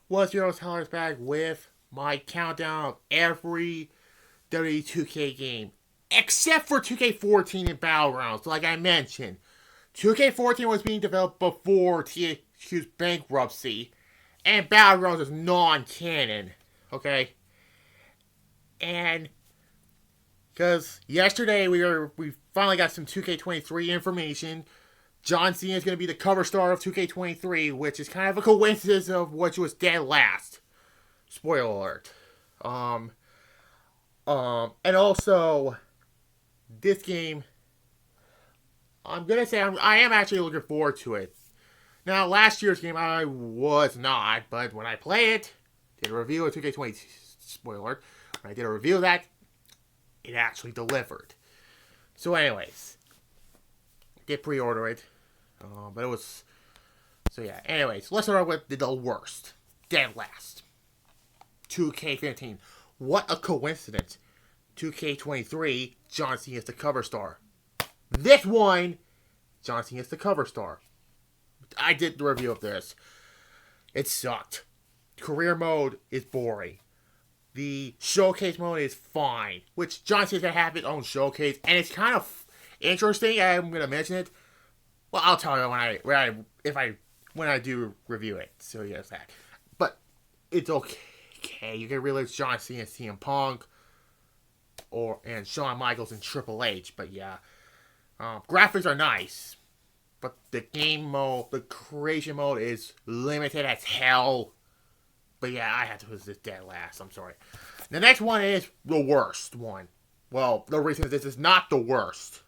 What's your Tyler's back with my countdown of every WWE 2K game, except for 2K14 and Battlegrounds. Like I mentioned, 2K14 was being developed before THQ's bankruptcy, and Battlegrounds is non-canon. Okay, and because yesterday we finally got some 2K23 information. John Cena is going to be the cover star of 2K23, which is kind of a coincidence of which was dead last. Spoiler alert. And also, this game, I'm gonna say I am actually looking forward to it. Now, last year's game I was not, but when I play it, did a review of 2K20. Spoiler alert. When I did a review of that, it actually delivered. So, anyways, did pre-order it. But it was... So yeah, anyways, let's start with the worst. Dead last. 2K15. What a coincidence. 2K23, John Cena is the cover star. This one, John Cena is the cover star. I did the review of this. It sucked. Career mode is boring. The showcase mode is fine, which John Cena's gonna have his own showcase, and it's kind of interesting. I'm gonna mention it. Well, I'll tell you when I do review it. So yes, that. But it's okay. You can realize John Cena, CM Punk, and Shawn Michaels and Triple H. But yeah, graphics are nice, but the game mode, the creation mode is limited as hell. But yeah, I had to put this dead last. I'm sorry. The next one is the worst one. Well, the reason this is not the worst.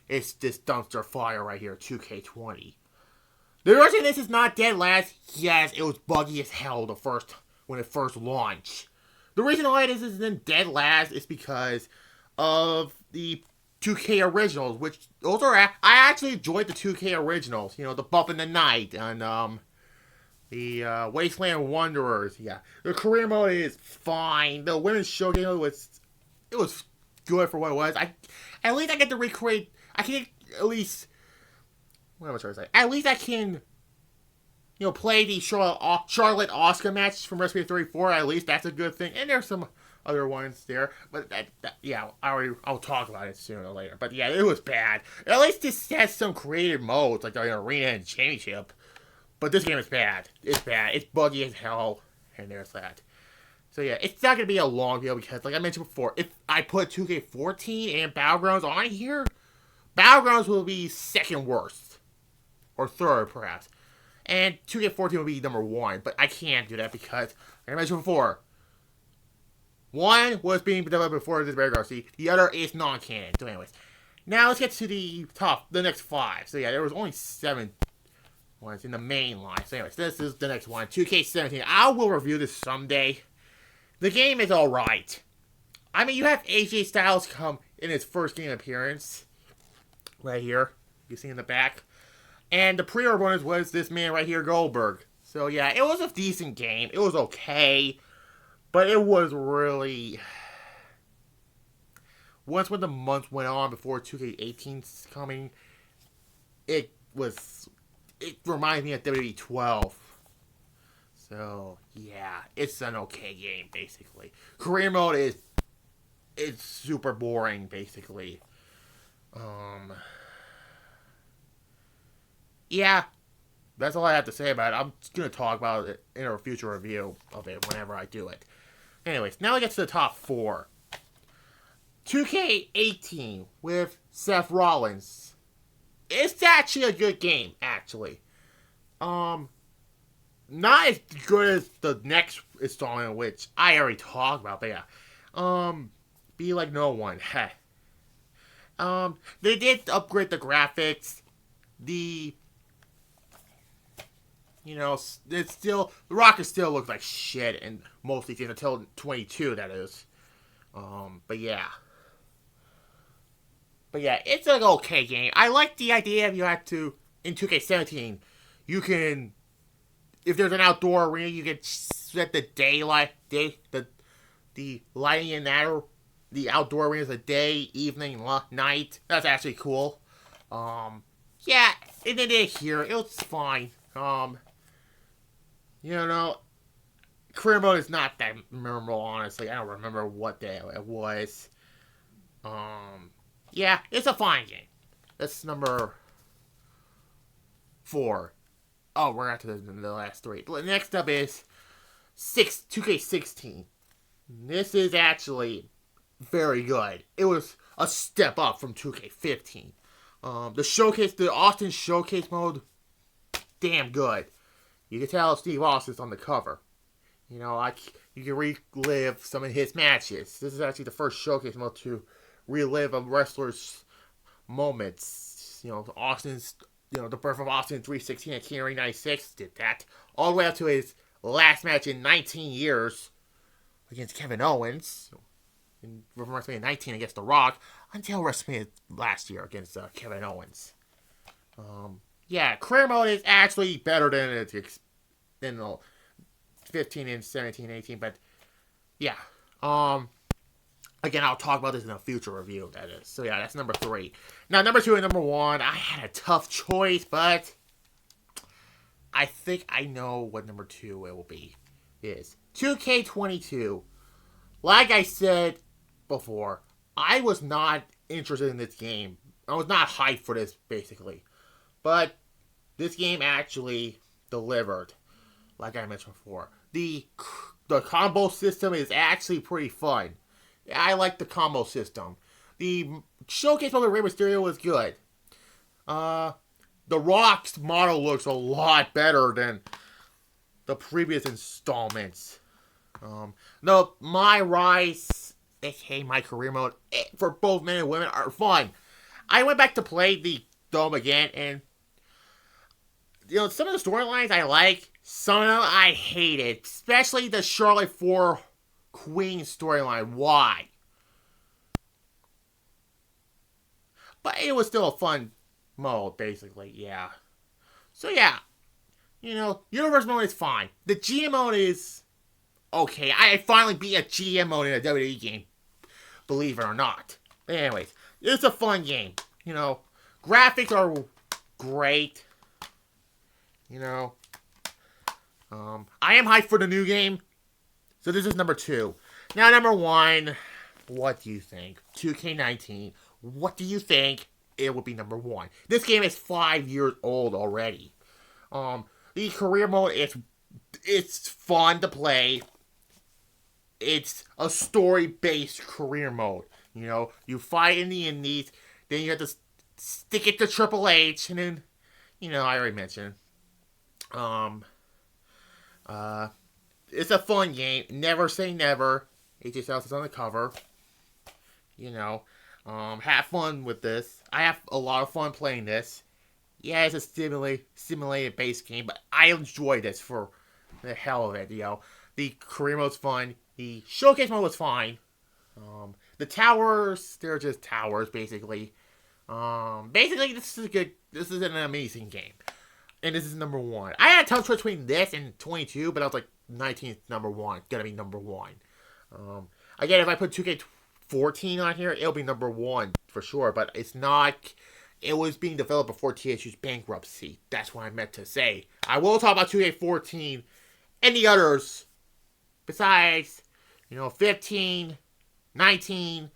It's this dumpster fire right here, 2K20. The reason this is not dead last, yes, it was buggy as hell when it first launched. The reason why this isn't dead last is because of the 2K originals, which those are I actually enjoyed the 2K originals. You know, the Bump in the Night and the Wasteland Wanderers. Yeah, the career mode is fine. The women's showcase was good for what it was. At least I get to recreate. I can at least, what am I trying to say? At least I can, play the Charlotte Oscar match from WrestleMania 34. At least that's a good thing. And there's some other ones there, but I'll talk about it sooner or later. But yeah, it was bad. At least this has some creative modes like the Arena and Championship. But this game is bad. It's bad. It's buggy as hell. And there's that. So yeah, it's not gonna be a long video because, like I mentioned before, if I put 2K14 and Battlegrounds on here, Battlegrounds will be second worst. Or third, perhaps. And 2K14 will be number one. But I can't do that because, like I mentioned before, one was being developed before this bankruptcy. The other is non-canon. So anyways, now let's get to the next 5. So yeah, there was only 7 ones in the main line. So anyways, this is the next one. 2K17. I will review this someday. The game is alright. I mean, you have AJ Styles come in his first game appearance. Right here. You see in the back. And the pre-order bonus was this man right here, Goldberg. So yeah, it was a decent game. It was okay. But it was really... Once when the months went on before 2K18's coming, it reminds me of WWE 12. So, yeah, it's an okay game, basically. Career mode it's super boring, basically. Yeah, that's all I have to say about it. I'm just going to talk about it in a future review of it whenever I do it. Anyways, now I get to the top 4. 2K18 with Seth Rollins. It's actually a good game, actually. Not as good as the next installment, which I already talked about, but yeah. Be Like No One. Heh. They did upgrade the graphics. It's still, the Rocket still looks like shit, and mostly until 22, that is. But yeah. But yeah, it's an okay game. I like the idea of you have to, in 2K17, you can, if there's an outdoor arena, you can set the the lighting in that, the outdoor arena is the day, evening, night. That's actually cool. Yeah, and they did here. It was fine. You know, career mode is not that memorable, honestly. I don't remember what day it was. Um, yeah, it's a fine game. That's number 4. Oh, we're at the last 3. Next up is 2K16. This is actually very good. It was a step up from 2K15. The Austin Showcase mode, damn good. You can tell Steve Austin's on the cover. You know, you can relive some of his matches. This is actually the first Showcase mode to relive a wrestler's moments. You know, the birth of Austin 316 at King 96 did that. All the way up to his last match in 19 years against Kevin Owens. In WrestleMania 19 against The Rock. Until WrestleMania last year against Kevin Owens. Yeah, career mode is actually better than the 15 and 17, 18, but yeah. Again, I'll talk about this in a future review, that is. So yeah, that's number 3. Now, number 2 and number 1, I had a tough choice, but I think I know what number 2 it will be. Is 2K22. Like I said before, I was not interested in this game. I was not hyped for this, basically. But this game actually delivered, like I mentioned before. The combo system is actually pretty fun. I like the combo system. The showcase of the Rey Mysterio was good. The Rock's model looks a lot better than the previous installments. No, my Rise, aka my career mode, for both men and women are fun. I went back to play the Dome again, and some of the storylines I like, some of them I hated, especially the Charlotte 4 Queen storyline. Why? But it was still a fun mode, basically, yeah. So yeah, Universe mode is fine. The GM mode is okay. I finally beat a GM mode in a WWE game, believe it or not. But anyways, it's a fun game. Graphics are great. I am hyped for the new game. So this is number 2. Now number 1, what do you think? 2K19, what do you think it would be number 1? This game is 5 years old already. The career mode it's fun to play. It's a story-based career mode. You fight in the indies, then you have to stick it to Triple H, and then, I already mentioned. It's a fun game. Never say never. AJ Styles is on the cover. Have fun with this. I have a lot of fun playing this. Yeah, it's a simulated base game, but I enjoy this for the hell of it. The career mode's fun. The showcase mode was fine. The towers, they're just towers, basically. Basically, this is an amazing game. And this is number 1. I had a tough choice between this and 22, but I was like, 19th number 1. Gonna be number 1. Again, if I put 2K14 on here, it'll be number 1 for sure, but it's not. It was being developed before THU's bankruptcy. That's what I meant to say. I will talk about 2K14 and the others besides, 15, 19,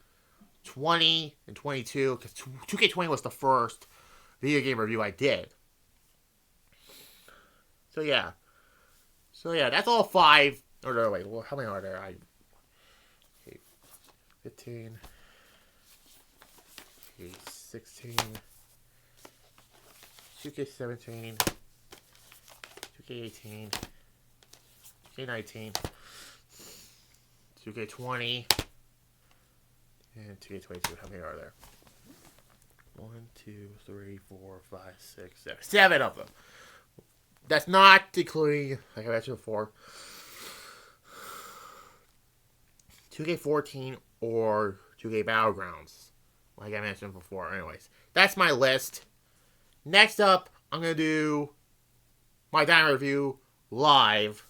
20, and 22, because 2K20 was the first video game review I did. So yeah, that's all 5. Or no, wait, well, how many are there? 15, 16, 2K17, 2K18, 2K19, 2K20, and 2K22. How many are there? 1, 2, 3, 4, 5, 6, 7. 7 of them. That's not including, like I mentioned before, 2K14 or 2K Battlegrounds. Like I mentioned before. Anyways, that's my list. Next up, I'm going to do my Dynamite review live.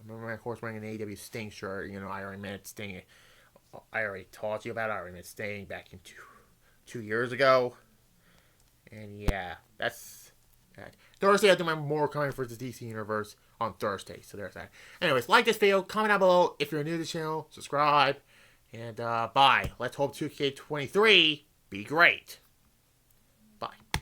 I'm, of course, wearing an AEW Sting shirt. I already met Sting. I already taught you about it. I already met Sting back in 2 years ago. And yeah, that's that. Thursday, I'll do my more coming for the DC Universe on Thursday. So there's that. Anyways, like this video, comment down below if you're new to the channel, subscribe, and bye. Let's hope 2K23 be great.